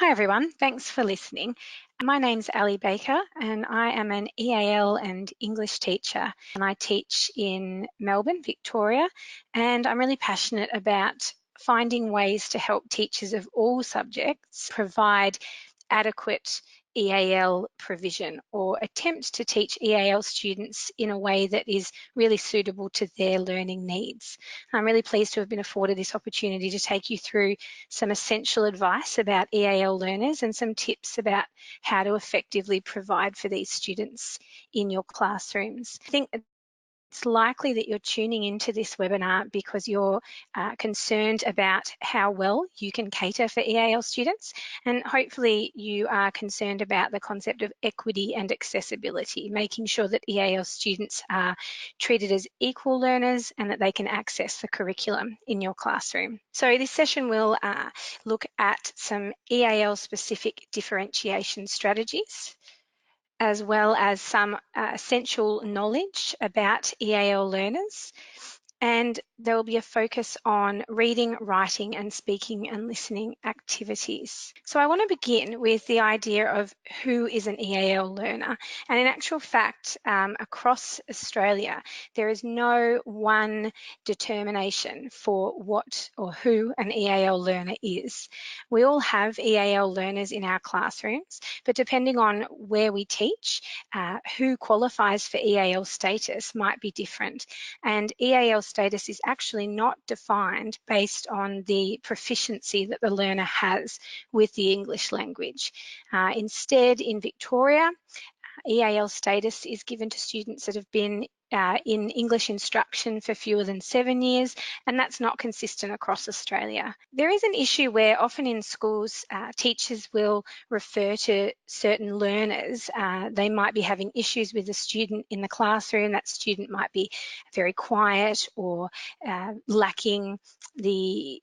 Hi everyone, thanks for listening. My name's Ali Baker and I am an EAL and English teacher, and I teach in Melbourne, Victoria, and I'm really passionate about finding ways to help teachers of all subjects provide adequate EAL provision or attempt to teach EAL students in a way that is really suitable to their learning needs. I'm really pleased to have been afforded this opportunity to take you through some essential advice about EAL learners and some tips about how to effectively provide for these students in your classrooms. I think it's likely that you're tuning into this webinar because you're concerned about how well you can cater for EAL students, and hopefully you are concerned about the concept of equity and accessibility, making sure that EAL students are treated as equal learners and that they can access the curriculum in your classroom. So this session will look at some EAL specific differentiation strategies, as well as some essential knowledge about EAL learners. And there will be a focus on reading, writing, and speaking and listening activities. So I want to begin with the idea of who is an EAL learner. And in actual fact, across Australia, there is no one determination for what or who an EAL learner is. We all have EAL learners in our classrooms, but depending on where we teach, who qualifies for EAL status might be different. And EAL status is actually not defined based on the proficiency that the learner has with the English language. Instead, in Victoria, EAL status is given to students that have been in English instruction for fewer than 7 years, and that's not consistent across Australia. There is an issue where often in schools, teachers will refer to certain learners. They might be having issues with a student in the classroom. That student might be very quiet or lacking the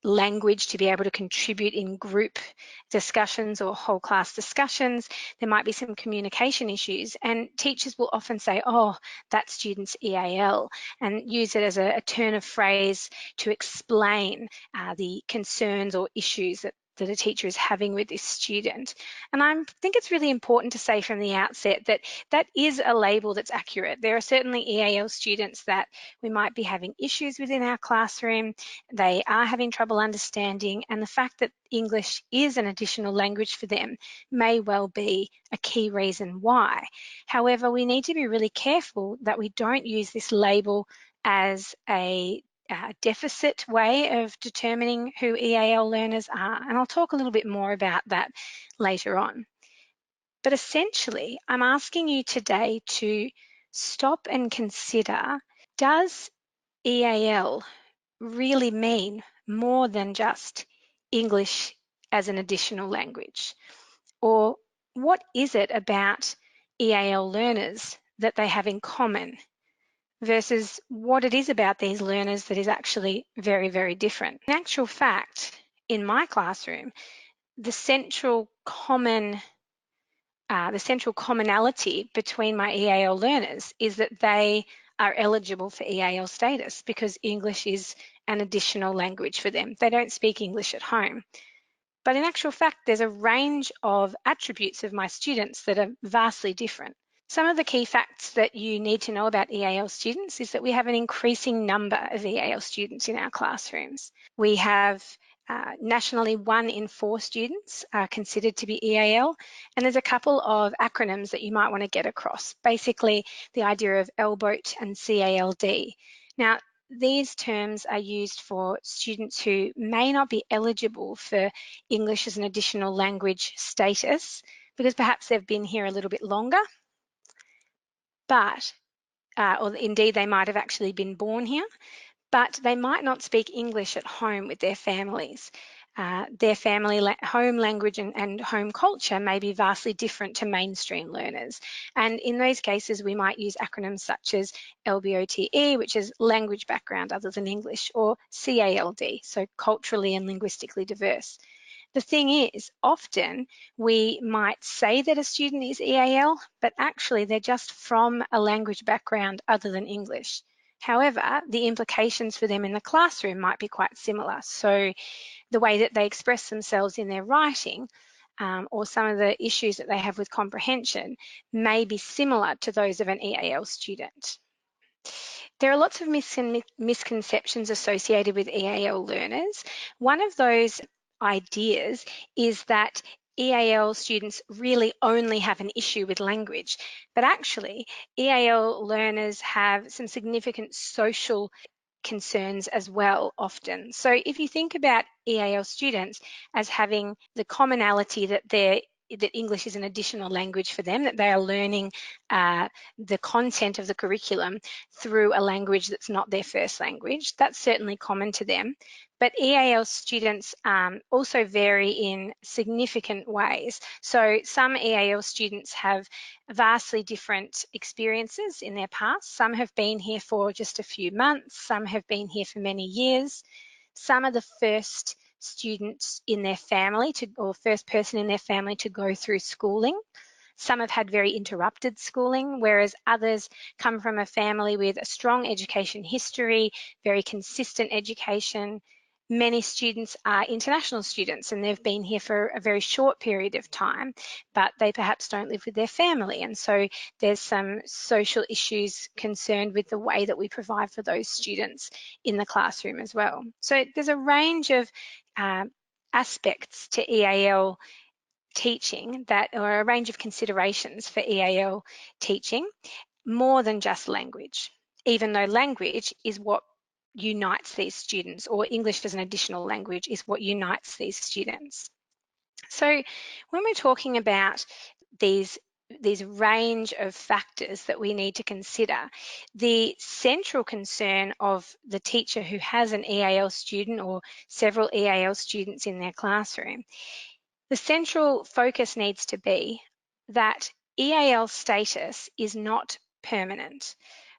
language to be able to contribute in group discussions or whole class discussions. There might be some communication issues, and teachers will often say, oh, that student's EAL, and use it as a turn of phrase to explain the concerns or issues that a teacher is having with this student. And I think it's really important to say from the outset that that is a label that's accurate. There are certainly EAL students that we might be having issues with in our classroom. They are having trouble understanding, and the fact that English is an additional language for them may well be a key reason why. However, we need to be really careful that we don't use this label as a deficit way of determining who EAL learners are, and I'll talk a little bit more about that later on. But essentially, I'm asking you today to stop and consider, does EAL really mean more than just English as an additional language? Or what is it about EAL learners that they have in common versus what it is about these learners that is actually very, very different? In actual fact, in my classroom, the central commonality between my EAL learners is that they are eligible for EAL status because English is an additional language for them. They don't speak English at home. But in actual fact, there's a range of attributes of my students that are vastly different. Some of the key facts that you need to know about EAL students is that we have an increasing number of EAL students in our classrooms. We have nationally 1 in 4 students are considered to be EAL, and there's a couple of acronyms that you might want to get across. Basically, the idea of LBOT and CALD. Now, these terms are used for students who may not be eligible for English as an additional language status because perhaps they've been here a little bit longer, but, or indeed they might have actually been born here, but they might not speak English at home with their families. Their family home language and home culture may be vastly different to mainstream learners. And in those cases, we might use acronyms such as LBOTE, which is language background other than English, or CALD, so culturally and linguistically diverse. The thing is, often we might say that a student is EAL, but actually they're just from a language background other than English. However, the implications for them in the classroom might be quite similar. So the way that they express themselves in their writing or some of the issues that they have with comprehension may be similar to those of an EAL student. There are lots of misconceptions associated with EAL learners. One of those ideas is that EAL students really only have an issue with language, but actually EAL learners have some significant social concerns as well often. So if you think about EAL students as having the commonality that English is an additional language for them, that they are learning the content of the curriculum through a language that's not their first language, that's certainly common to them. But EAL students also vary in significant ways. So some EAL students have vastly different experiences in their past. Some have been here for just a few months, some have been here for many years. Some are the first students in their family or first person in their family to go through schooling. Some have had very interrupted schooling, whereas others come from a family with a strong education history, very consistent education. Many students are international students and they've been here for a very short period of time, but they perhaps don't live with their family. And so there's some social issues concerned with the way that we provide for those students in the classroom as well. So there's a range of aspects to EAL teaching or a range of considerations for EAL teaching, more than just language, even though language is what unites these students, or English as an additional language is what unites these students. So when we're talking about these range of factors that we need to consider, the central concern of the teacher who has an EAL student or several EAL students in their classroom, the central focus needs to be that EAL status is not permanent.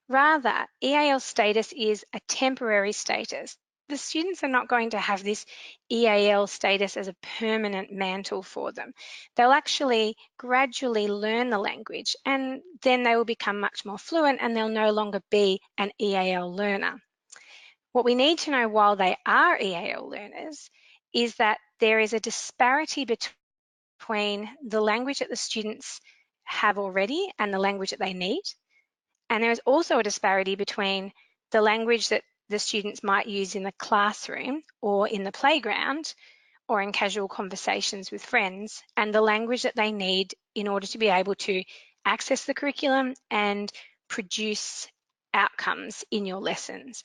Rather, EAL status is a temporary status. The students are not going to have this EAL status as a permanent mantle for them. They'll actually gradually learn the language and then they will become much more fluent and they'll no longer be an EAL learner. What we need to know while they are EAL learners is that there is a disparity between the language that the students have already and the language that they need. And there is also a disparity between the language that the students might use in the classroom or in the playground or in casual conversations with friends and the language that they need in order to be able to access the curriculum and produce outcomes in your lessons.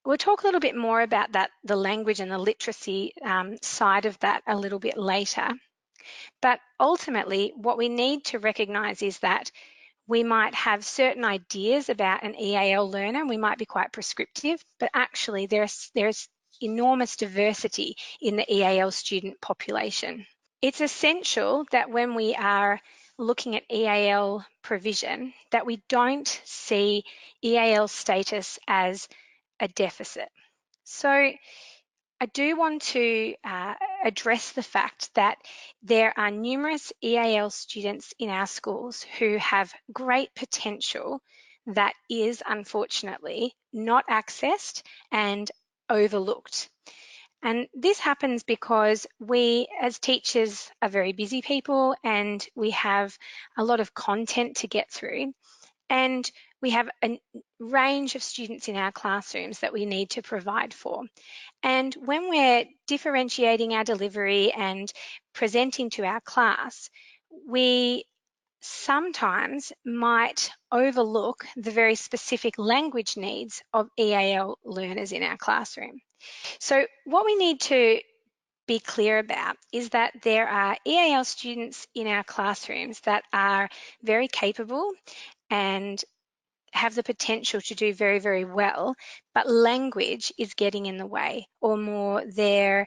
We'll talk a little bit more about that, the language and the literacy side of that a little bit later. But ultimately, what we need to recognise is that we might have certain ideas about an EAL learner, we might be quite prescriptive, but actually there's enormous diversity in the EAL student population. It's essential that when we are looking at EAL provision, that we don't see EAL status as a deficit. So I do want to address the fact that there are numerous EAL students in our schools who have great potential that is unfortunately not accessed and overlooked. And this happens because we as teachers are very busy people and we have a lot of content to get through. And we have a range of students in our classrooms that we need to provide for. And when we're differentiating our delivery and presenting to our class, we sometimes might overlook the very specific language needs of EAL learners in our classroom. So what we need to be clear about is that there are EAL students in our classrooms that are very capable and have the potential to do very, very well, but language is getting in the way, or more their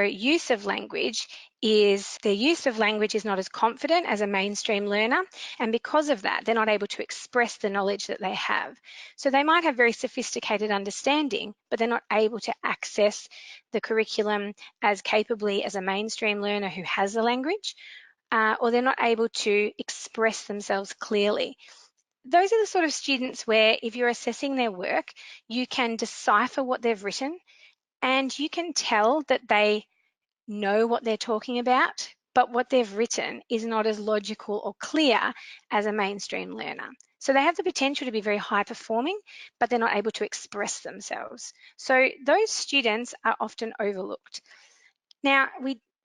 use of language is not as confident as a mainstream learner, and because of that they're not able to express the knowledge that they have. So they might have very sophisticated understanding, but they're not able to access the curriculum as capably as a mainstream learner who has the language, or they're not able to express themselves clearly. those are the sort of students where if you're assessing their work, you can decipher what they've written and you can tell that they know what they're talking about, but what they've written is not as logical or clear as a mainstream learner. So they have the potential to be very high performing, but they're not able to express themselves. So those students are often overlooked. Now,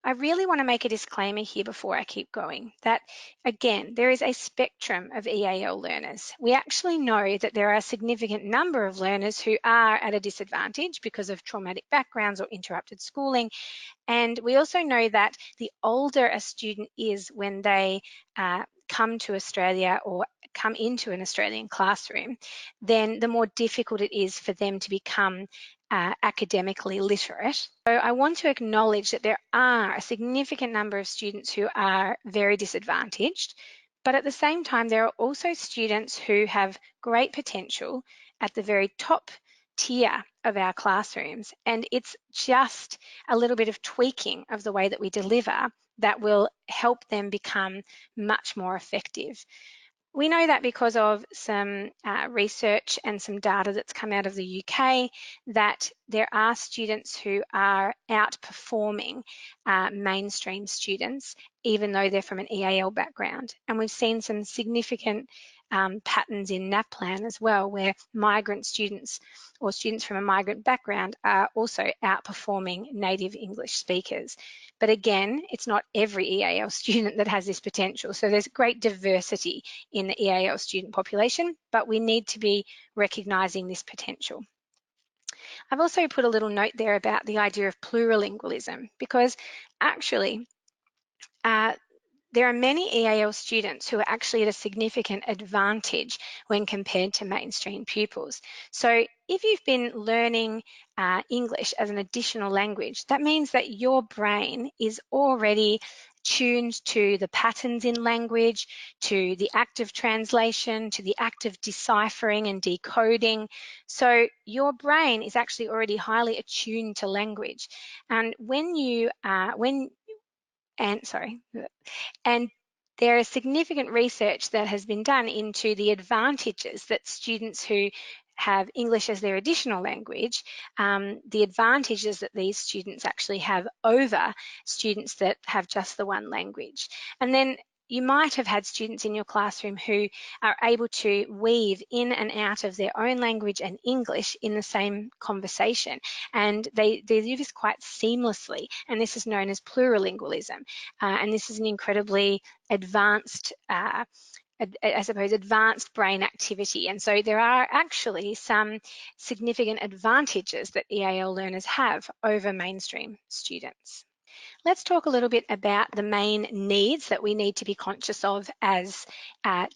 I really want to make a disclaimer here before I keep going that, again, there is a spectrum of EAL learners. We actually know that there are a significant number of learners who are at a disadvantage because of traumatic backgrounds or interrupted schooling. And we also know that the older a student is when they come to Australia or come into an Australian classroom, then the more difficult it is for them to become academically literate. So I want to acknowledge that there are a significant number of students who are very disadvantaged, but at the same time, there are also students who have great potential at the very top tier of our classrooms, and it's just a little bit of tweaking of the way that we deliver that will help them become much more effective. We know that because of some research and some data that's come out of the UK, that there are students who are outperforming mainstream students, even though they're from an EAL background. And we've seen some significant patterns in NAPLAN as well, where migrant students or students from a migrant background are also outperforming native English speakers. But again, it's not every EAL student that has this potential. So there's great diversity in the EAL student population, but we need to be recognising this potential. I've also put a little note there about the idea of plurilingualism, because actually there are many EAL students who are actually at a significant advantage when compared to mainstream pupils. So if you've been learning English as an additional language, that means that your brain is already tuned to the patterns in language, to the act of translation, to the act of deciphering and decoding. So your brain is actually already highly attuned to language. And and there is significant research that has been done into the advantages that students who have English as their additional language, the advantages that these students actually have over students that have just the one language. And then you might have had students in your classroom who are able to weave in and out of their own language and English in the same conversation. And they do this quite seamlessly. And this is known as plurilingualism. And this is an incredibly advanced advanced brain activity. And so there are actually some significant advantages that EAL learners have over mainstream students. Let's talk a little bit about the main needs that we need to be conscious of as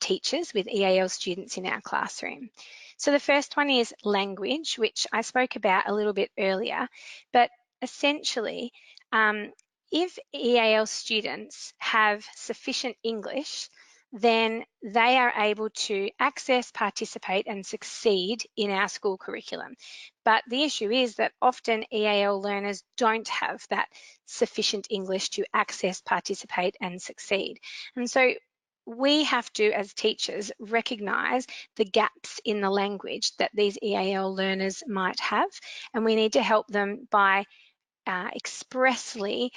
teachers with EAL students in our classroom. So the first one is language, which I spoke about a little bit earlier, but essentially, if EAL students have sufficient English, then they are able to access, participate and succeed in our school curriculum. But the issue is that often EAL learners don't have that sufficient English to access, participate and succeed. And so we have to, as teachers, recognise the gaps in the language that these EAL learners might have, and we need to help them by expressly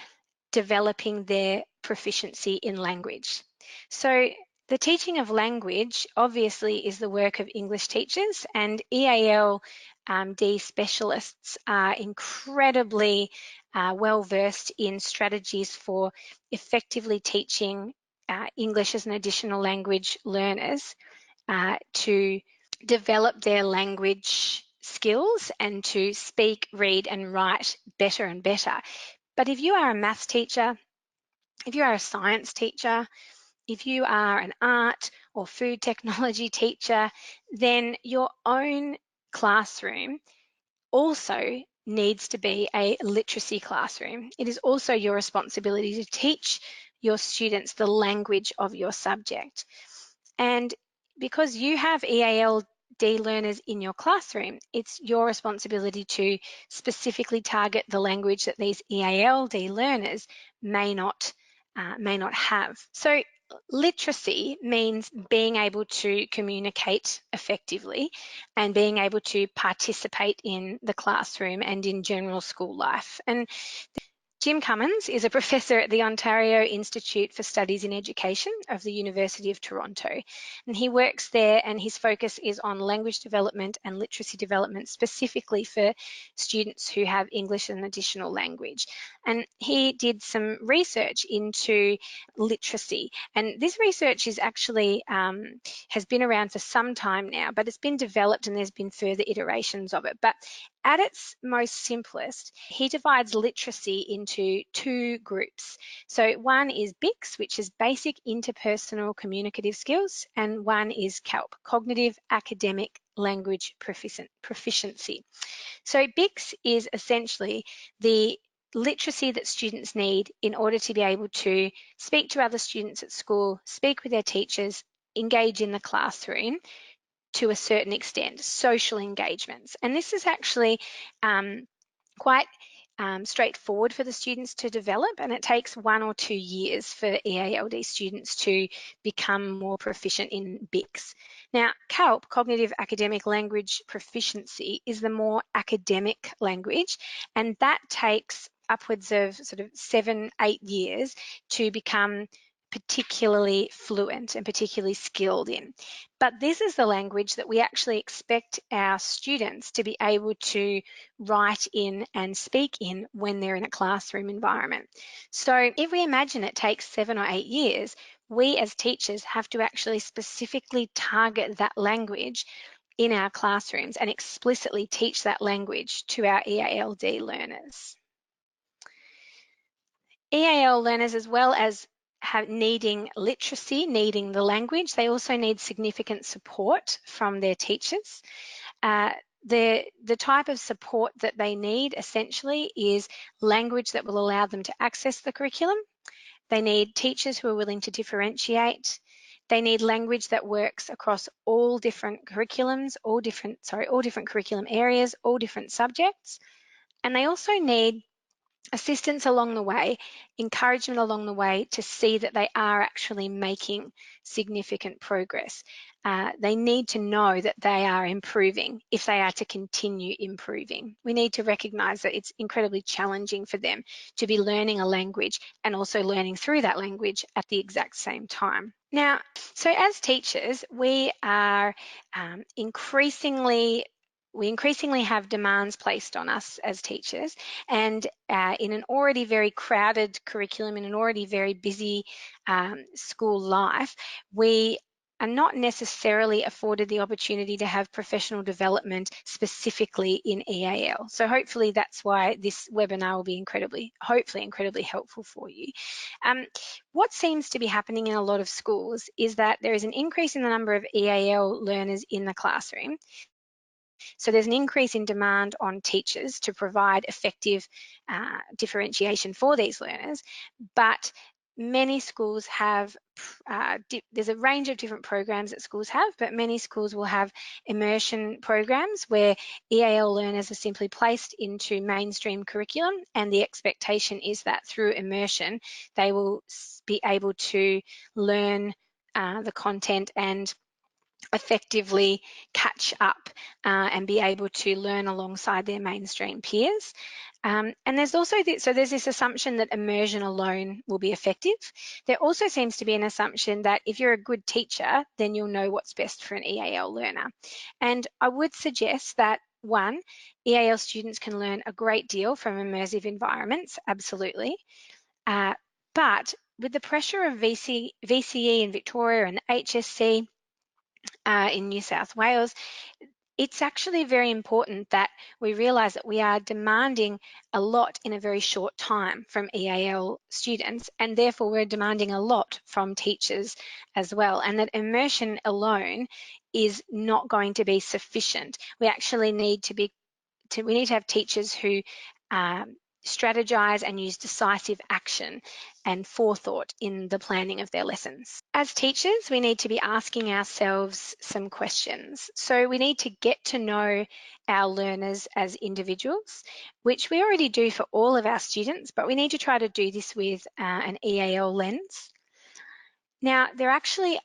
developing their proficiency in language. So the teaching of language obviously is the work of English teachers, and EALD specialists are incredibly well versed in strategies for effectively teaching English as an additional language learners to develop their language skills and to speak, read and write better and better. But if you are a maths teacher, if you are a science teacher, if you are an art or food technology teacher, then your own classroom also needs to be a literacy classroom. It is also your responsibility to teach your students the language of your subject. And because you have EALD learners in your classroom, it's your responsibility to specifically target the language that these EALD learners may not have. So literacy means being able to communicate effectively and being able to participate in the classroom and in general school life. And Jim Cummins is a professor at the Ontario Institute for Studies in Education of the University of Toronto. And he works there, and his focus is on language development and literacy development, specifically for students who have English as an additional language. And he did some research into literacy. And this research is actually has been around for some time now, but it's been developed and there's been further iterations of it. But at its most simplest, he divides literacy into two groups. So one is BICS, which is basic interpersonal communicative skills, and one is CALP, cognitive academic language proficiency. So BICS is essentially the literacy that students need in order to be able to speak to other students at school, speak with their teachers, engage in the classroom, to a certain extent, social engagements. And this is actually quite straightforward for the students to develop, and it takes 1 or 2 years for EALD students to become more proficient in BICS. Now, CALP, Cognitive Academic Language Proficiency, is the more academic language, and that takes upwards of sort of 7, 8 years to become particularly fluent and particularly skilled in. But this is the language that we actually expect our students to be able to write in and speak in when they're in a classroom environment. So if we imagine it takes 7 or 8 years, we as teachers have to actually specifically target that language in our classrooms and explicitly teach that language to our EALD learners. EAL learners, as well as needing literacy, needing the language, they also need significant support from their teachers. The type of support that they need essentially is language that will allow them to access the curriculum. They need teachers who are willing to differentiate. They need language that works across all different curriculums, all different curriculum areas, all different subjects. And they also need assistance along the way, encouragement along the way to see that they are actually making significant progress. They need to know that they are improving if they are to continue improving. We need to recognise that it's incredibly challenging for them to be learning a language and also learning through that language at the exact same time. Now, so as teachers, we are increasingly have demands placed on us as teachers, and in an already very crowded curriculum, in an already very busy school life, we are not necessarily afforded the opportunity to have professional development specifically in EAL. So hopefully that's why this webinar will be hopefully incredibly helpful for you. What seems to be happening in a lot of schools is that there is an increase in the number of EAL learners in the classroom. So there's an increase in demand on teachers to provide effective differentiation for these learners, but many schools have, there's a range of different programs that schools have, but many schools will have immersion programs where EAL learners are simply placed into mainstream curriculum, and the expectation is that through immersion, they will be able to learn the content and effectively catch up and be able to learn alongside their mainstream peers. And there's also there's this assumption that immersion alone will be effective. There also seems to be an assumption that if you're a good teacher, then you'll know what's best for an EAL learner. And I would suggest that one, EAL students can learn a great deal from immersive environments, absolutely. But with the pressure of VCE in Victoria and HSC, in New South Wales, it's actually very important that we realise that we are demanding a lot in a very short time from EAL students, and therefore we're demanding a lot from teachers as well, and that immersion alone is not going to be sufficient. We actually need to have teachers who strategize and use decisive action and forethought in the planning of their lessons. As teachers, we need to be asking ourselves some questions. So we need to get to know our learners as individuals, which we already do for all of our students, but we need to try to do this with an EAL lens. Now, there actually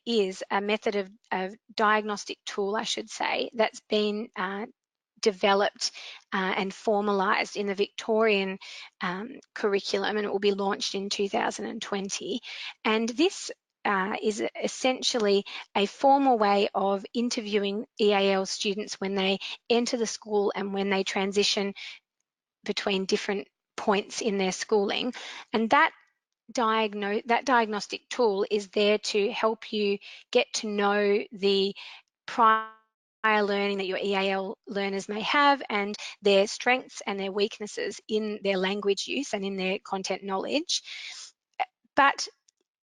is a method of diagnostic tool, I should say, that's been developed and formalised in the Victorian curriculum, and it will be launched in 2020. And this is essentially a formal way of interviewing EAL students when they enter the school and when they transition between different points in their schooling. And that diagnostic tool is there to help you get to know the prior learning that your EAL learners may have and their strengths and their weaknesses in their language use and in their content knowledge. But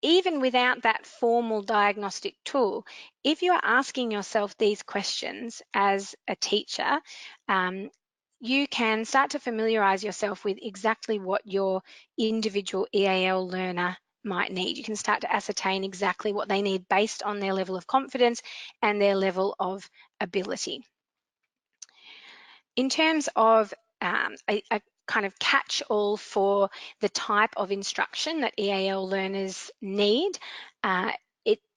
even without that formal diagnostic tool, if you are asking yourself these questions as a teacher, you can start to familiarise yourself with exactly what your individual EAL learner might need. You can start to ascertain exactly what they need based on their level of confidence and their level of ability. In terms of a kind of catch-all for the type of instruction that EAL learners need,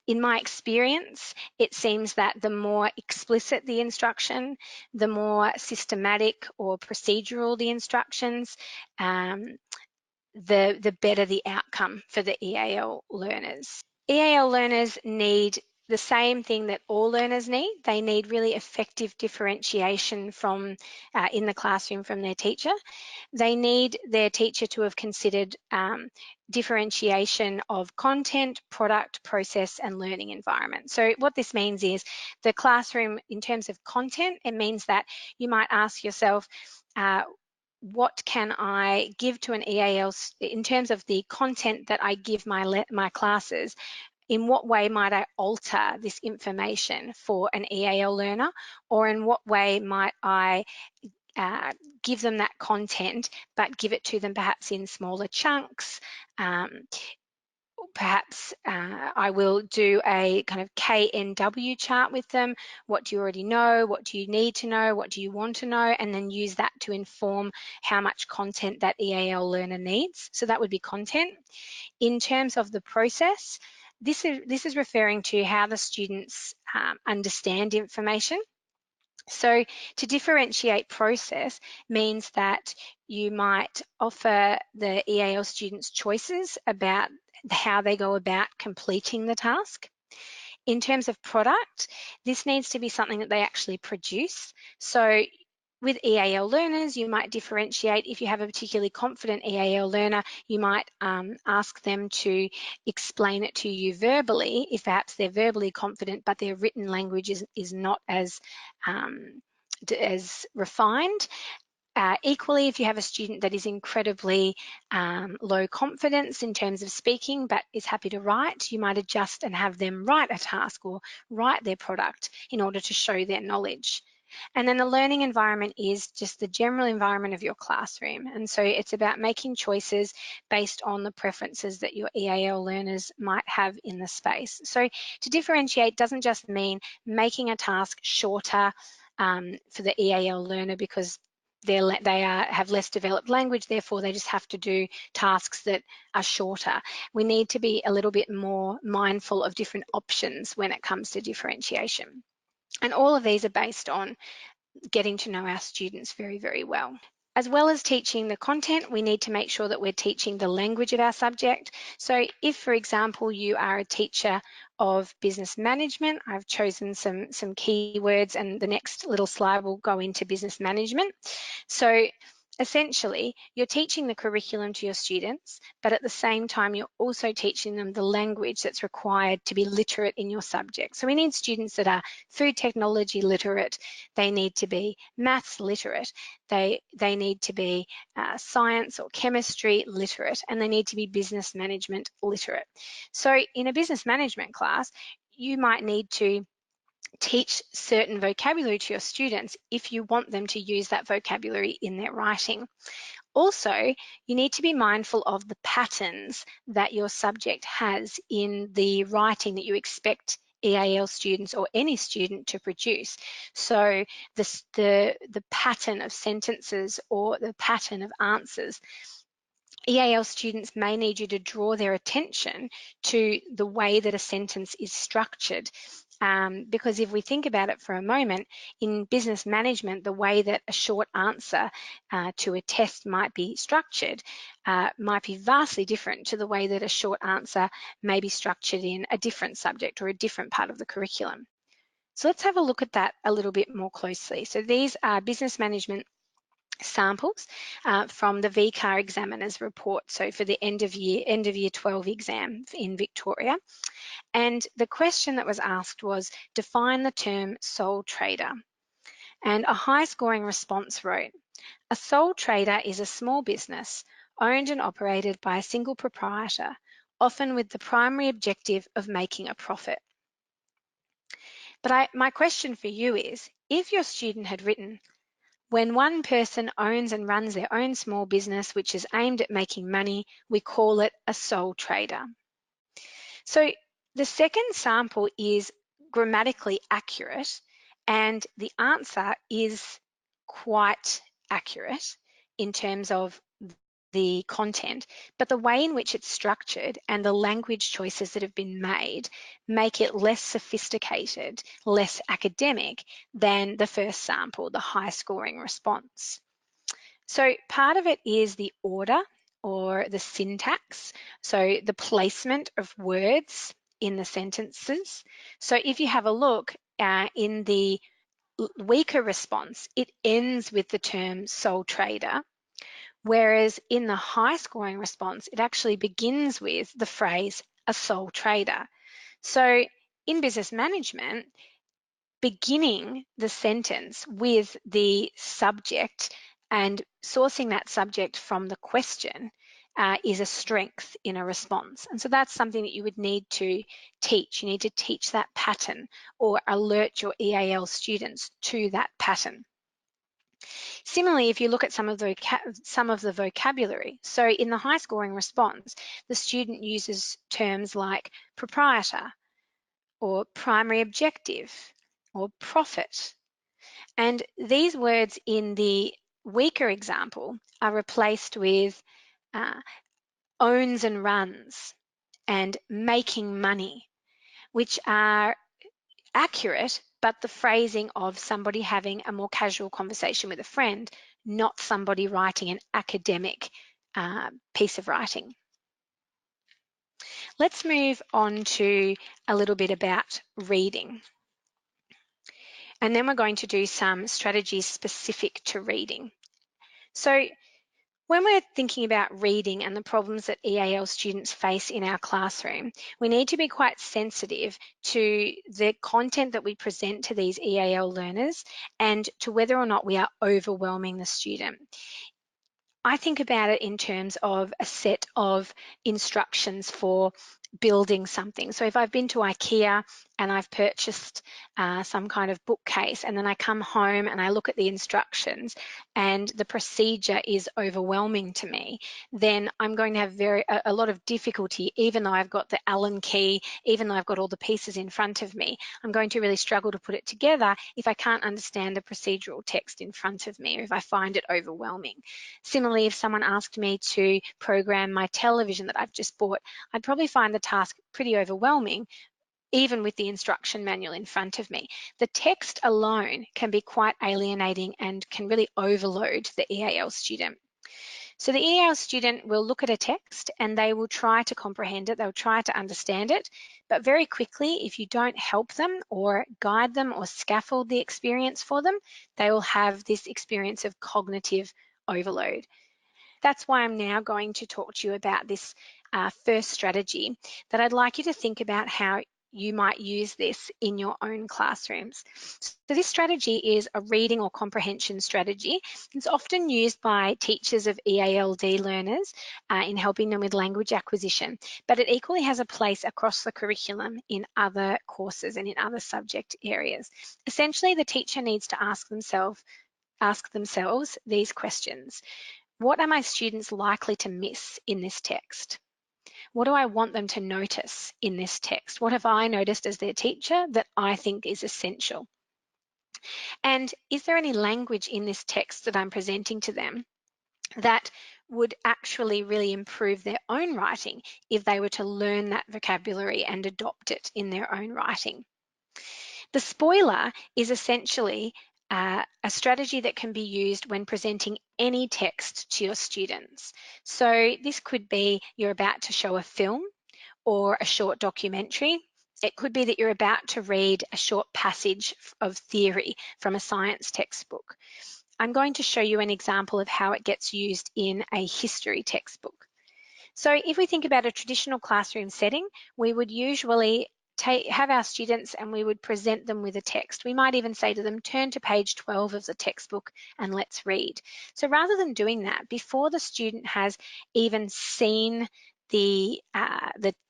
in my experience, it seems that the more explicit the instruction, the more systematic or procedural the instructions, the better the outcome for the EAL learners. EAL learners need the same thing that all learners need. They need really effective differentiation from in the classroom from their teacher. They need their teacher to have considered differentiation of content, product, process, and learning environment. So what this means is the classroom, in terms of content, it means that you might ask yourself, what can I give to an EAL in terms of the content that I give my classes? In what way might I alter this information for an EAL learner, or in what way might I give them that content but give it to them perhaps in smaller chunks? Perhaps I will do a kind of KNW chart with them. What do you already know? What do you need to know? What do you want to know? And then use that to inform how much content that EAL learner needs. So that would be content. In terms of the process, this is referring to how the students understand information. So to differentiate process means that you might offer the EAL students choices about how they go about completing the task. In terms of product, this needs to be something that they actually produce. So with EAL learners, you might differentiate. If you have a particularly confident EAL learner, you might ask them to explain it to you verbally, if perhaps they're verbally confident, but their written language is not as refined. Equally, if you have a student that is incredibly low confidence in terms of speaking but is happy to write, you might adjust and have them write a task or write their product in order to show their knowledge. And then the learning environment is just the general environment of your classroom. And so it's about making choices based on the preferences that your EAL learners might have in the space. So to differentiate doesn't just mean making a task shorter for the EAL learner because they have less developed language, therefore they just have to do tasks that are shorter. We need to be a little bit more mindful of different options when it comes to differentiation. And all of these are based on getting to know our students very, very well. As well as teaching the content, we need to make sure that we're teaching the language of our subject. So if, for example, you are a teacher of business management, I've chosen some keywords, and the next little slide will go into business management. So essentially, you're teaching the curriculum to your students, but at the same time, you're also teaching them the language that's required to be literate in your subject. So we need students that are food technology literate, they need to be maths literate, they need to be science or chemistry literate, and they need to be business management literate. So in a business management class, you might need to teach certain vocabulary to your students if you want them to use that vocabulary in their writing. Also, you need to be mindful of the patterns that your subject has in the writing that you expect EAL students or any student to produce. So the pattern of sentences or the pattern of answers. EAL students may need you to draw their attention to the way that a sentence is structured. Because if we think about it for a moment, in business management, the way that a short answer to a test might be structured might be vastly different to the way that a short answer may be structured in a different subject or a different part of the curriculum. So let's have a look at that a little bit more closely. So these are business management samples from the VCAR examiner's report, so for the end of year 12 exam in Victoria. And the question that was asked was, define the term sole trader. And a high scoring response wrote, a sole trader is a small business owned and operated by a single proprietor, often with the primary objective of making a profit. But my question for you is, if your student had written, when one person owns and runs their own small business which is aimed at making money, we call it a sole trader. So the second sample is grammatically accurate, and the answer is quite accurate in terms of the content, but the way in which it's structured and the language choices that have been made make it less sophisticated, less academic than the first sample, the high scoring response. So part of it is the order or the syntax, so the placement of words in the sentences. So if you have a look in the weaker response, it ends with the term sole trader, whereas in the high scoring response, it actually begins with the phrase a sole trader. So in business management, beginning the sentence with the subject and sourcing that subject from the question is a strength in a response. And so that's something that you would need to teach. You need to teach that pattern or alert your EAL students to that pattern. Similarly, if you look at some of the vocabulary, so in the high scoring response, the student uses terms like proprietor or primary objective or profit. And these words in the weaker example are replaced with owns and runs and making money, which are accurate, but the phrasing of somebody having a more casual conversation with a friend, not somebody writing an academic piece of writing. Let's move on to a little bit about reading. And then we're going to do some strategies specific to reading. So when we're thinking about reading and the problems that EAL students face in our classroom, we need to be quite sensitive to the content that we present to these EAL learners and to whether or not we are overwhelming the student. I think about it in terms of a set of instructions for building something. So if I've been to IKEA and I've purchased some kind of bookcase, and then I come home and I look at the instructions and the procedure is overwhelming to me, then I'm going to have a lot of difficulty, even though I've got the Allen key, even though I've got all the pieces in front of me. I'm going to really struggle to put it together if I can't understand the procedural text in front of me, or if I find it overwhelming. Similarly, if someone asked me to program my television that I've just bought, I'd probably find the task pretty overwhelming, even with the instruction manual in front of me. The text alone can be quite alienating and can really overload the EAL student. So the EAL student will look at a text and they will try to comprehend it, they'll try to understand it, but very quickly, if you don't help them or guide them or scaffold the experience for them, they will have this experience of cognitive overload. That's why I'm now going to talk to you about this first strategy that I'd like you to think about how you might use this in your own classrooms. So this strategy is a reading or comprehension strategy. It's often used by teachers of EALD learners in helping them with language acquisition, but it equally has a place across the curriculum in other courses and in other subject areas. Essentially, the teacher needs to ask themselves these questions. What are my students likely to miss in this text? What do I want them to notice in this text? What have I noticed as their teacher that I think is essential? And is there any language in this text that I'm presenting to them that would actually really improve their own writing if they were to learn that vocabulary and adopt it in their own writing. The spoiler is essentially a strategy that can be used when presenting any text to your students. So this could be you're about to show a film or a short documentary. It could be that you're about to read a short passage of theory from a science textbook. I'm going to show you an example of how it gets used in a history textbook. So if we think about a traditional classroom setting, we would usually have our students and we would present them with a text. We might even say to them, turn to page 12 of the textbook and let's read. So rather than doing that, before the student has even seen the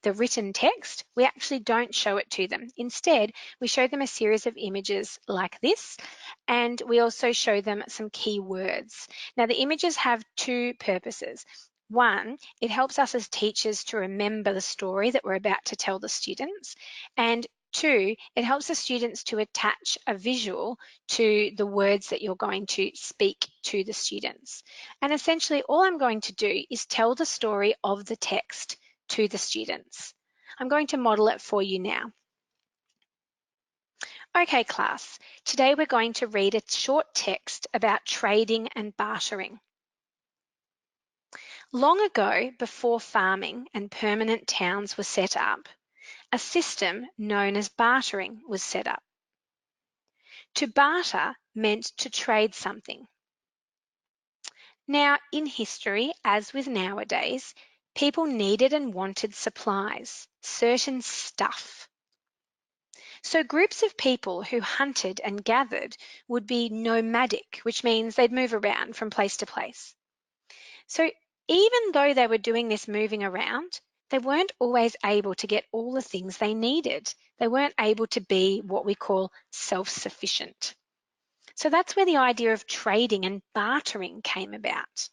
written text, we actually don't show it to them. Instead, we show them a series of images like this, and we also show them some key words. Now, the images have two purposes. One, it helps us as teachers to remember the story that we're about to tell the students. And two, it helps the students to attach a visual to the words that you're going to speak to the students. And essentially, all I'm going to do is tell the story of the text to the students. I'm going to model it for you now. Okay, class, today we're going to read a short text about trading and bartering. Long ago, before farming and permanent towns were set up, a system known as bartering was set up. To barter meant to trade something. Now, in history, as with nowadays, people needed and wanted supplies, certain stuff. So groups of people who hunted and gathered would be nomadic, which means they'd move around from place to place. So even though they were doing this moving around, they weren't always able to get all the things they needed. They weren't able to be what we call self-sufficient. So that's where the idea of trading and bartering came about.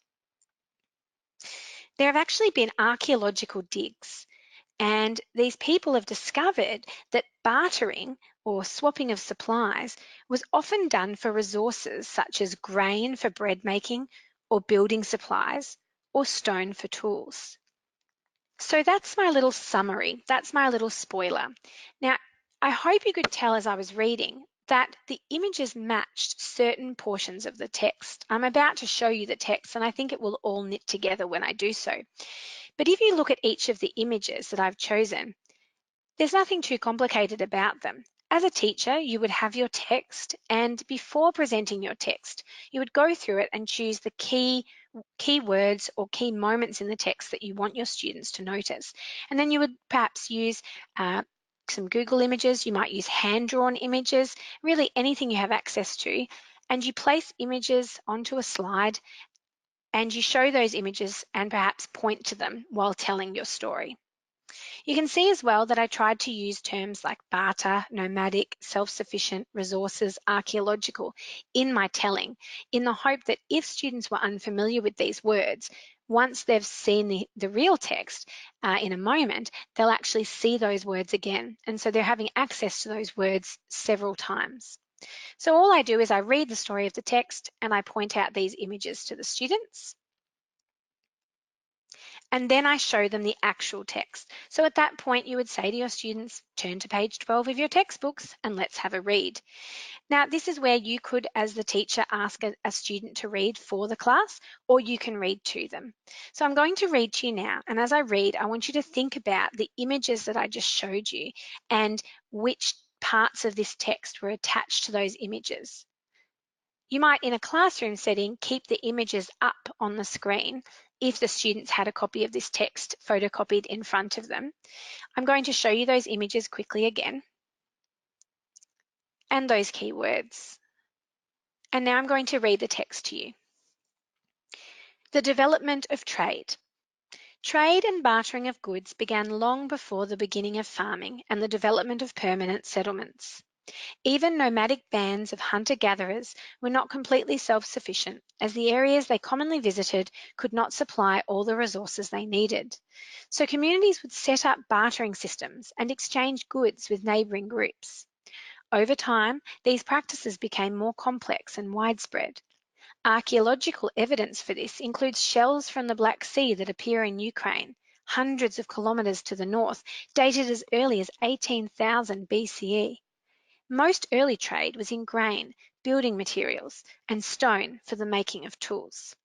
There have actually been archaeological digs, and these people have discovered that bartering or swapping of supplies was often done for resources such as grain for bread making or building supplies or stone for tools. So that's my little summary. That's my little spoiler. Now, I hope you could tell as I was reading that the images matched certain portions of the text. I'm about to show you the text, and I think it will all knit together when I do so. But if you look at each of the images that I've chosen, there's nothing too complicated about them. As a teacher, you would have your text, and before presenting your text, you would go through it and choose the key words or key moments in the text that you want your students to notice. And then you would perhaps use some Google images, you might use hand-drawn images, really anything you have access to, and you place images onto a slide and you show those images and perhaps point to them while telling your story. You can see as well that I tried to use terms like barter, nomadic, self-sufficient, resources, archaeological in my telling, in the hope that if students were unfamiliar with these words, once they've seen the real text in a moment, they'll actually see those words again. And so they're having access to those words several times. So all I do is I read the story of the text and I point out these images to the students. And then I show them the actual text. So at that point, you would say to your students, turn to page 12 of your textbooks and let's have a read. Now, this is where you could, as the teacher, ask a student to read for the class, or you can read to them. So I'm going to read to you now. And as I read, I want you to think about the images that I just showed you and which parts of this text were attached to those images. You might, in a classroom setting, keep the images up on the screen if the students had a copy of this text photocopied in front of them. I'm going to show you those images quickly again and those keywords. And now I'm going to read the text to you. The development of trade. Trade and bartering of goods began long before the beginning of farming and the development of permanent settlements. Even nomadic bands of hunter-gatherers were not completely self-sufficient, as the areas they commonly visited could not supply all the resources they needed. So communities would set up bartering systems and exchange goods with neighbouring groups. Over time, these practices became more complex and widespread. Archaeological evidence for this includes shells from the Black Sea that appear in Ukraine, hundreds of kilometres to the north, dated as early as 18,000 BCE. Most early trade was in grain, building materials, and stone for the making of tools.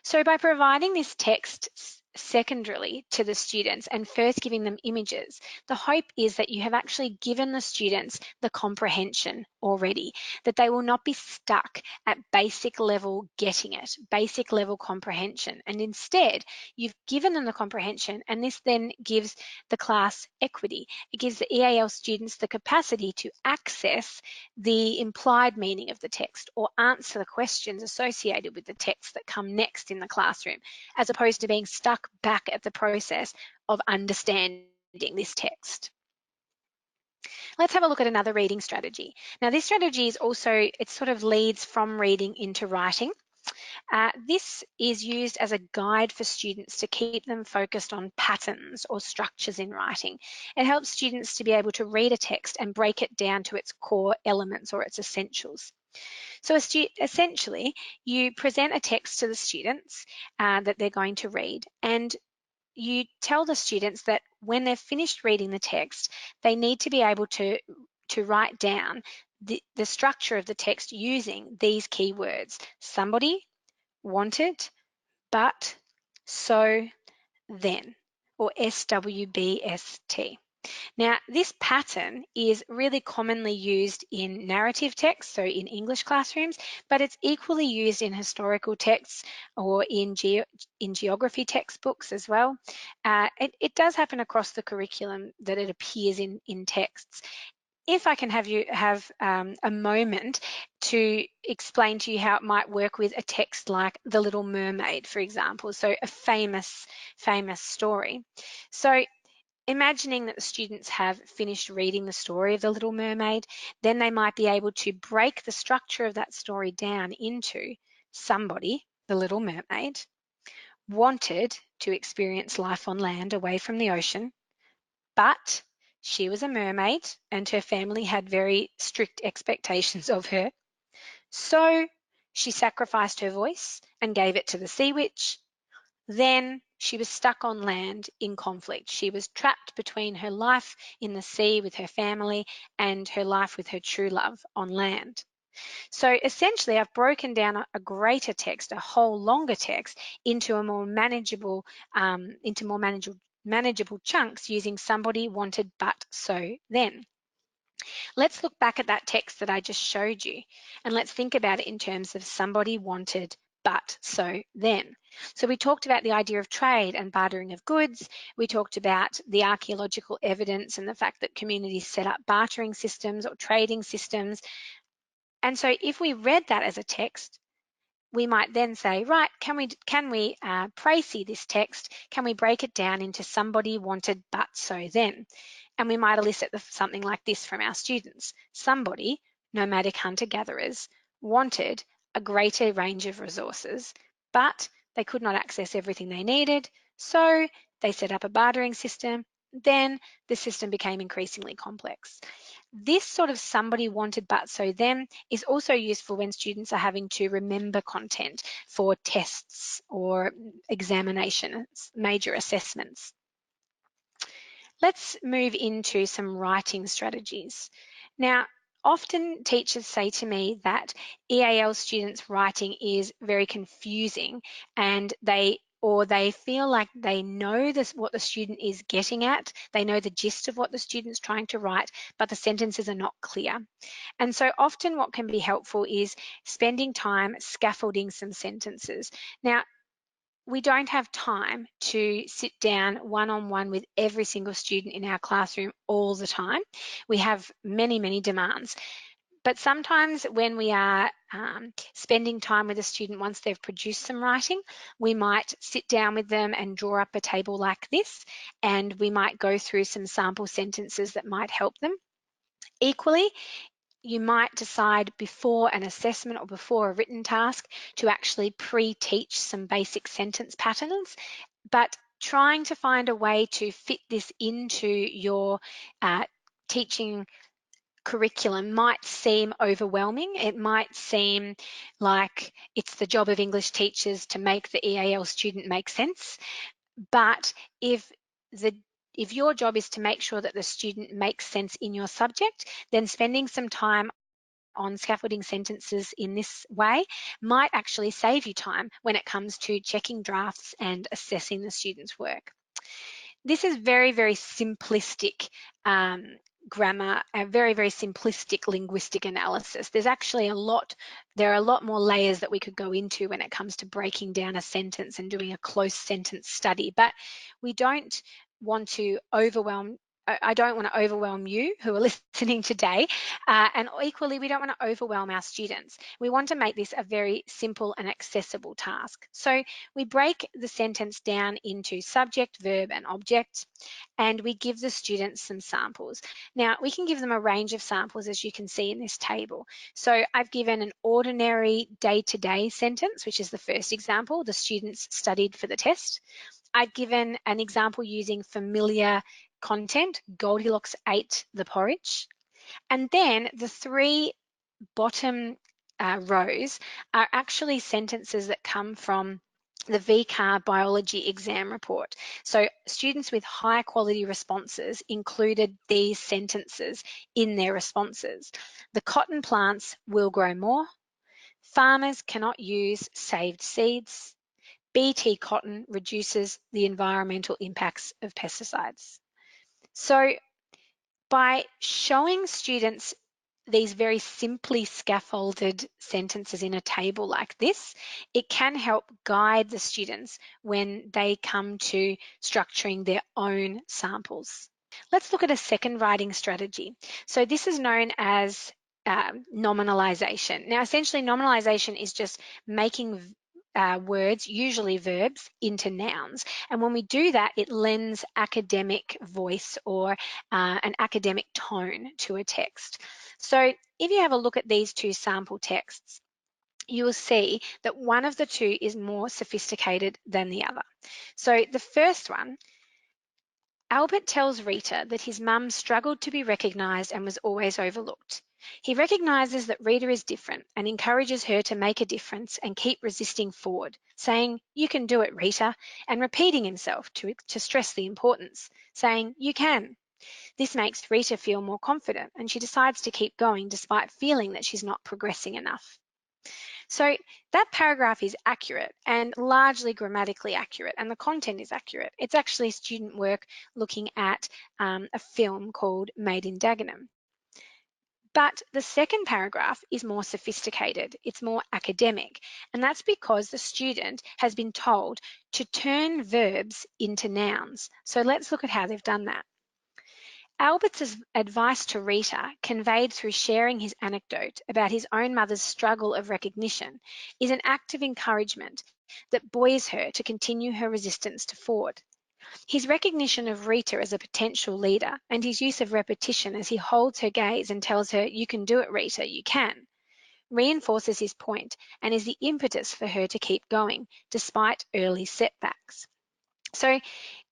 So by providing this text secondarily to the students and first giving them images, the hope is that you have actually given the students the comprehension already, that they will not be stuck at basic level getting it, basic level comprehension. And instead, you've given them the comprehension, and this then gives the class equity. It gives the EAL students the capacity to access the implied meaning of the text or answer the questions associated with the text that come next in the classroom, as opposed to being stuck back at the process of understanding this text. Let's have a look at another reading strategy. Now, this strategy is also, it sort of leads from reading into writing. This is used as a guide for students to keep them focused on patterns or structures in writing. It helps students to be able to read a text and break it down to its core elements or its essentials. So essentially, you present a text to the students that they're going to read, and you tell the students that when they've finished reading the text, they need to be able to write down the structure of the text using these keywords: somebody, wanted, but, so, then, or SWBST. Now, this pattern is really commonly used in narrative text, so in English classrooms, but it's equally used in historical texts or in geography textbooks as well. It does happen across the curriculum that it appears in texts. If I can have you have a moment to explain to you how it might work with a text like The Little Mermaid, for example, so a famous story. So imagining that the students have finished reading the story of The Little Mermaid, then they might be able to break the structure of that story down into somebody, the Little Mermaid, wanted to experience life on land away from the ocean, but she was a mermaid and her family had very strict expectations of her. So she sacrificed her voice and gave it to the sea witch. Then she was stuck on land in conflict. She was trapped between her life in the sea with her family and her life with her true love on land. So essentially, I've broken down a greater text, a whole longer text, into a more manageable, manageable chunks using somebody, wanted, but, so, then. Let's look back at that text that I just showed you, and let's think about it in terms of somebody, wanted, but, so, then. So we talked about the idea of trade and bartering of goods. We talked about the archaeological evidence and the fact that communities set up bartering systems or trading systems. And so if we read that as a text, we might then say, right, can we précis this text? Can we break it down into somebody, wanted, but, so, then? And we might elicit something like this from our students. Somebody, nomadic hunter-gatherers, wanted a greater range of resources, but they could not access everything they needed, so they set up a bartering system. Then the system became increasingly complex. This sort of somebody, wanted, but, so, then is also useful when students are having to remember content for tests or examinations, major assessments. Let's move into some writing strategies. Now, often teachers say to me that EAL students' writing is very confusing and they feel like they know what the student is getting at, they know the gist of what the student's trying to write, but the sentences are not clear. And so often what can be helpful is spending time scaffolding some sentences. Now, we don't have time to sit down one-on-one with every single student in our classroom all the time. We have many, many demands. But sometimes when we are spending time with a student once they've produced some writing, we might sit down with them and draw up a table like this, and we might go through some sample sentences that might help them. Equally, you might decide before an assessment or before a written task to actually pre-teach some basic sentence patterns, but trying to find a way to fit this into your teaching curriculum might seem overwhelming. It might seem like it's the job of English teachers to make the EAL student make sense. But if your job is to make sure that the student makes sense in your subject, then spending some time on scaffolding sentences in this way might actually save you time when it comes to checking drafts and assessing the student's work. This is very, very simplistic grammar, a very, very simplistic linguistic analysis. There are a lot more layers that we could go into when it comes to breaking down a sentence and doing a close sentence study, but we don't want to overwhelm I don't want to overwhelm you who are listening today, and equally we don't want to overwhelm our students. We want to make this a very simple and accessible task. So we break the sentence down into subject, verb and object, and we give the students some samples. Now we can give them a range of samples, as you can see in this table. So I've given an ordinary day-to-day sentence, which is the first example. The students studied for the test. I've given an example using familiar content. Goldilocks ate the porridge. And then the three bottom rows are actually sentences that come from the VCAR biology exam report. So students with high quality responses included these sentences in their responses. The cotton plants will grow more. Farmers cannot use saved seeds. BT cotton reduces the environmental impacts of pesticides. So by showing students these very simply scaffolded sentences in a table like this, it can help guide the students when they come to structuring their own samples. Let's look at a second writing strategy. So this is known as nominalization. Now, essentially, nominalization is just making words, usually verbs, into nouns. And when we do that, it lends academic voice or an academic tone to a text. So if you have a look at these two sample texts, you will see that one of the two is more sophisticated than the other. So the first one, Albert tells Rita that his mum struggled to be recognised and was always overlooked. He recognises that Rita is different and encourages her to make a difference and keep resisting forward, saying, "You can do it, Rita," and repeating himself to stress the importance, saying, "You can." This makes Rita feel more confident and she decides to keep going despite feeling that she's not progressing enough. So that paragraph is accurate and largely grammatically accurate, and the content is accurate. It's actually student work looking at a film called Made in Dagenham. But the second paragraph is more sophisticated, it's more academic, and that's because the student has been told to turn verbs into nouns. So let's look at how they've done that. Albert's advice to Rita, conveyed through sharing his anecdote about his own mother's struggle of recognition, is an act of encouragement that buoys her to continue her resistance to Ford. His recognition of Rita as a potential leader and his use of repetition as he holds her gaze and tells her, "You can do it, Rita, you can," reinforces his point and is the impetus for her to keep going despite early setbacks. So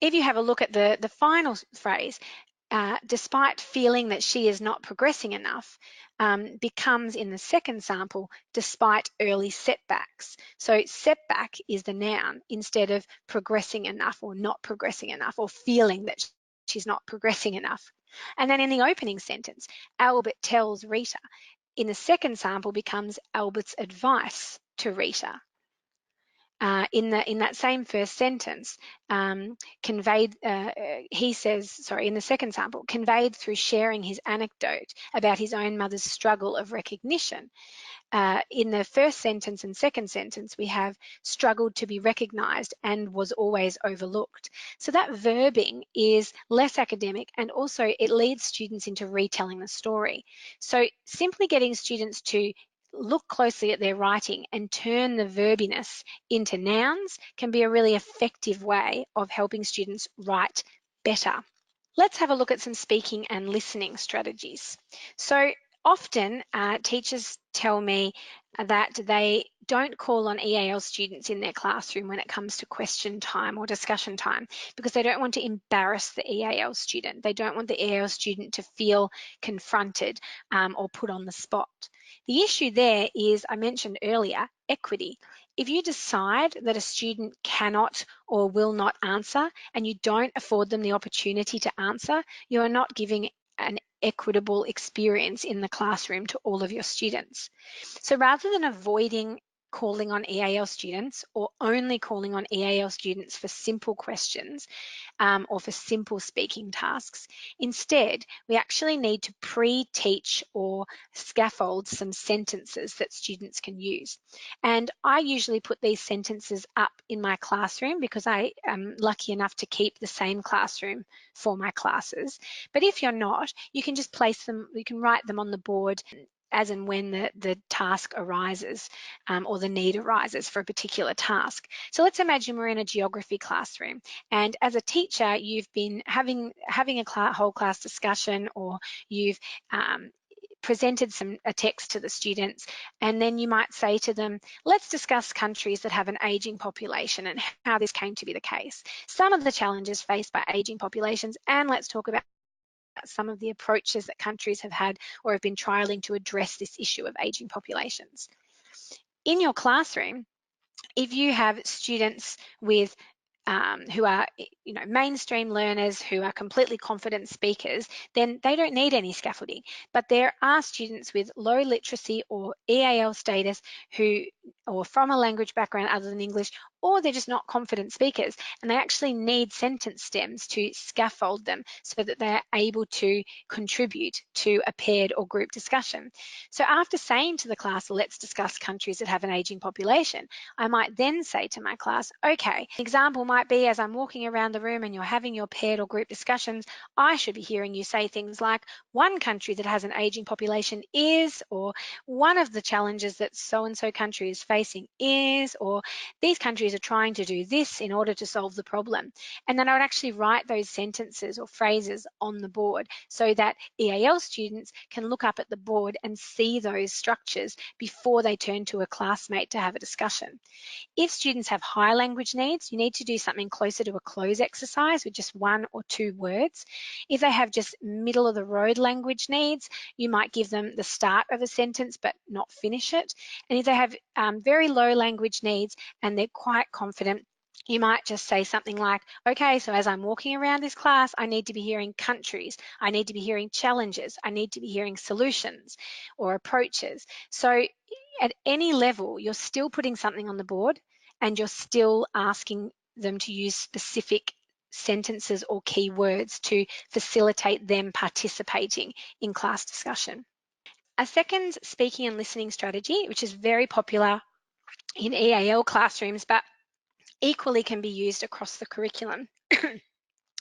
if you have a look at the final phrase, despite feeling that she is not progressing enough, becomes in the second sample, despite early setbacks. So setback is the noun instead of progressing enough or not progressing enough or feeling that she's not progressing enough. And then in the opening sentence, Albert tells Rita, in the second sample becomes Albert's advice to Rita. In that same first sentence, conveyed, he says, sorry, in the second sample, conveyed through sharing his anecdote about his own mother's struggle of recognition. In the first sentence and second sentence, we have struggled to be recognised and was always overlooked. So that verbing is less academic and also it leads students into retelling the story. So simply getting students to look closely at their writing and turn the verbiness into nouns can be a really effective way of helping students write better. Let's have a look at some speaking and listening strategies. So often teachers tell me that they don't call on EAL students in their classroom when it comes to question time or discussion time, because they don't want to embarrass the EAL student. They don't want the EAL student to feel confronted or put on the spot. The issue there is, I mentioned earlier, equity. If you decide that a student cannot or will not answer and you don't afford them the opportunity to answer, you are not giving an equitable experience in the classroom to all of your students. So rather than avoiding calling on EAL students or only calling on EAL students for simple questions or for simple speaking tasks, instead, we actually need to pre-teach or scaffold some sentences that students can use. And I usually put these sentences up in my classroom because I am lucky enough to keep the same classroom for my classes. But if you're not, you can just place them, you can write them on the board as and when the task arises or the need arises for a particular task. So let's imagine we're in a geography classroom, and as a teacher, you've been having a whole class discussion, or you've presented a text to the students, and then you might say to them, let's discuss countries that have an aging population and how this came to be the case, some of the challenges faced by aging populations, and let's talk about some of the approaches that countries have had or have been trialling to address this issue of aging populations. In your classroom, if you have students with who are mainstream learners, who are completely confident speakers, then they don't need any scaffolding. But there are students with low literacy or EAL status or from a language background other than English, or they're just not confident speakers, and they actually need sentence stems to scaffold them so that they're able to contribute to a paired or group discussion. So after saying to the class, let's discuss countries that have an aging population, I might then say to my class, okay, an example might be, as I'm walking around the room and you're having your paired or group discussions, I should be hearing you say things like, one country that has an aging population is, or one of the challenges that so-and-so country is facing is, or these countries are trying to do this in order to solve the problem. And then I would actually write those sentences or phrases on the board so that EAL students can look up at the board and see those structures before they turn to a classmate to have a discussion. If students have high language needs, you need to do something closer to a close exercise with just 1 or 2 words. If they have just middle of the road language needs, you might give them the start of a sentence but not finish it. And if they have very low language needs and they're quite confident, you might just say something like, okay, so as I'm walking around this class, I need to be hearing countries, I need to be hearing challenges, I need to be hearing solutions or approaches. So at any level, you're still putting something on the board and you're still asking them to use specific sentences or keywords to facilitate them participating in class discussion. A second speaking and listening strategy, which is very popular in EAL classrooms, but equally can be used across the curriculum,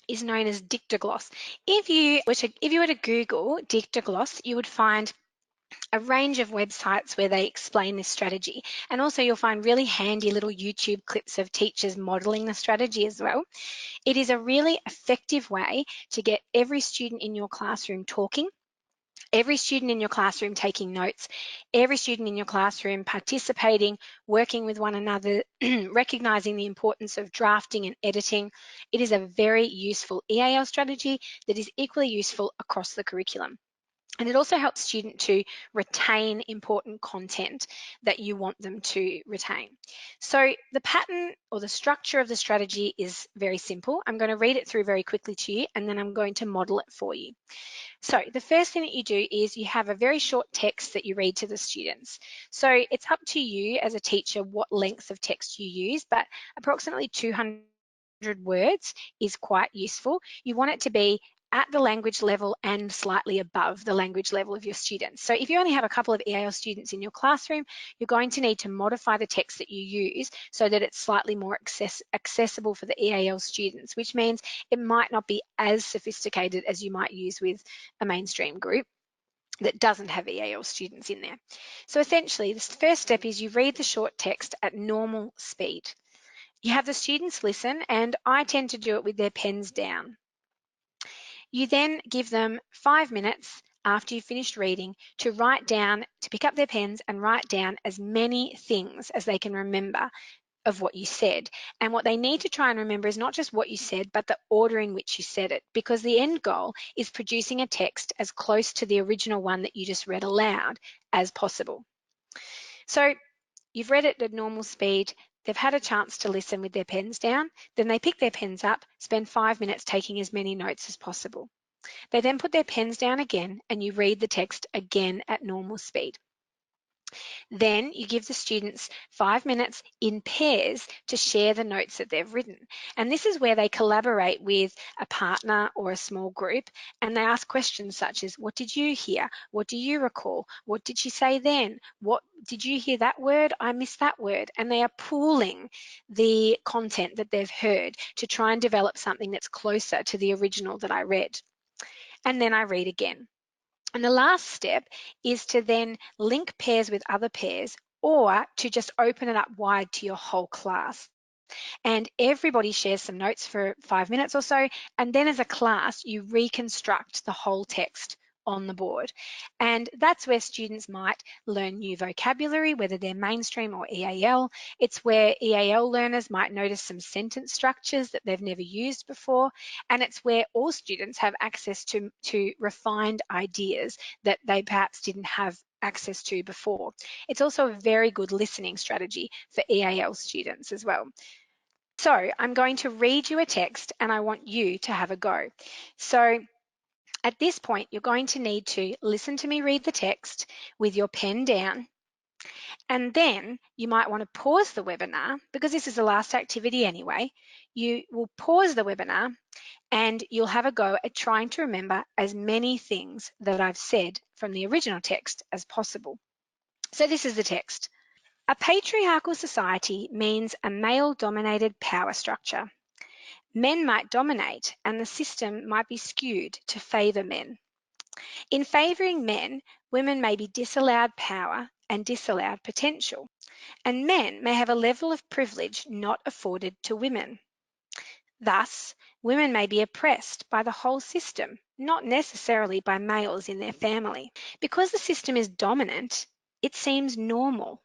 is known as dictogloss. If you were to Google dictogloss, you would find a range of websites where they explain this strategy. And also you'll find really handy little YouTube clips of teachers modeling the strategy as well. It is a really effective way to get every student in your classroom talking, every student in your classroom taking notes, every student in your classroom participating, working with one another, recognizing the importance of drafting and editing. It is a very useful EAL strategy that is equally useful across the curriculum. And it also helps students to retain important content that you want them to retain. So the pattern or the structure of the strategy is very simple. I'm going to read it through very quickly to you, and then I'm going to model it for you. So the first thing that you do is you have a very short text that you read to the students. So it's up to you as a teacher what length of text you use, but approximately 200 words is quite useful. You want it to be at the language level and slightly above the language level of your students. So if you only have a couple of EAL students in your classroom, you're going to need to modify the text that you use so that it's slightly more accessible for the EAL students, which means it might not be as sophisticated as you might use with a mainstream group that doesn't have EAL students in there. So essentially, the first step is you read the short text at normal speed. You have the students listen, and I tend to do it with their pens down. You then give them 5 minutes after you've finished reading to pick up their pens and write down as many things as they can remember of what you said. And what they need to try and remember is not just what you said, but the order in which you said it, because the end goal is producing a text as close to the original one that you just read aloud as possible. So you've read it at normal speed, they've had a chance to listen with their pens down, then they pick their pens up, spend 5 minutes taking as many notes as possible. They then put their pens down again and you read the text again at normal speed. Then you give the students 5 minutes in pairs to share the notes that they've written. And this is where they collaborate with a partner or a small group, and they ask questions such as, what did you hear? What do you recall? What did she say then? What did you hear that word? I missed that word. And they are pooling the content that they've heard to try and develop something that's closer to the original that I read. And then I read again. And the last step is to then link pairs with other pairs or to just open it up wide to your whole class. And everybody shares some notes for 5 minutes or so. And then as a class, you reconstruct the whole text on the board. And that's where students might learn new vocabulary, whether they're mainstream or EAL. It's where EAL learners might notice some sentence structures that they've never used before. And it's where all students have access to refined ideas that they perhaps didn't have access to before. It's also a very good listening strategy for EAL students as well. So I'm going to read you a text and I want you to have a go. So at this point, you're going to need to listen to me read the text with your pen down. And then you might want to pause the webinar because this is the last activity anyway. You will pause the webinar and you'll have a go at trying to remember as many things that I've said from the original text as possible. So this is the text. A patriarchal society means a male-dominated power structure. Men might dominate and the system might be skewed to favour men. In favouring men, women may be disallowed power and disallowed potential, and men may have a level of privilege not afforded to women. Thus, women may be oppressed by the whole system, not necessarily by males in their family. Because the system is dominant, it seems normal,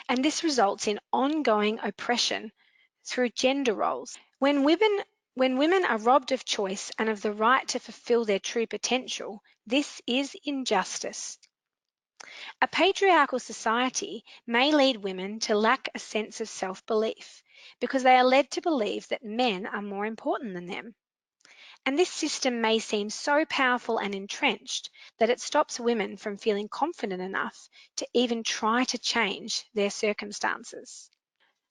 and this results in ongoing oppression through gender roles. When women are robbed of choice and of the right to fulfill their true potential, this is injustice. A patriarchal society may lead women to lack a sense of self-belief because they are led to believe that men are more important than them. And this system may seem so powerful and entrenched that it stops women from feeling confident enough to even try to change their circumstances.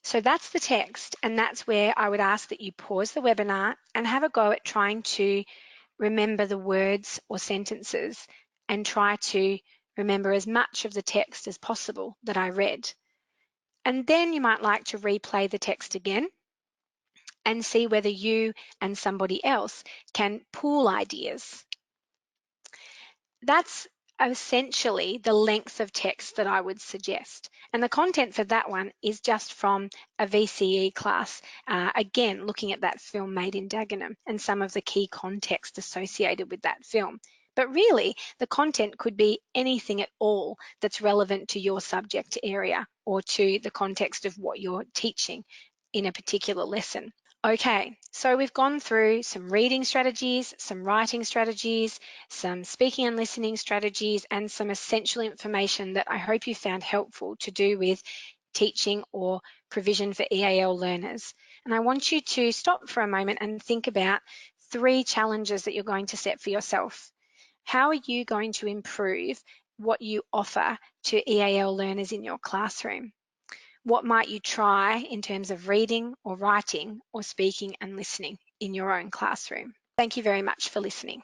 So that's the text, and that's where I would ask that you pause the webinar and have a go at trying to remember the words or sentences and try to remember as much of the text as possible that I read. And then you might like to replay the text again and see whether you and somebody else can pool ideas. That's essentially the length of text that I would suggest. And the content for that one is just from a VCE class, again, looking at that film Made in Dagenham and some of the key context associated with that film. But really, the content could be anything at all that's relevant to your subject area or to the context of what you're teaching in a particular lesson. Okay, so we've gone through some reading strategies, some writing strategies, some speaking and listening strategies, and some essential information that I hope you found helpful to do with teaching or provision for EAL learners. And I want you to stop for a moment and think about 3 challenges that you're going to set for yourself. How are you going to improve what you offer to EAL learners in your classroom? What might you try in terms of reading or writing or speaking and listening in your own classroom? Thank you very much for listening.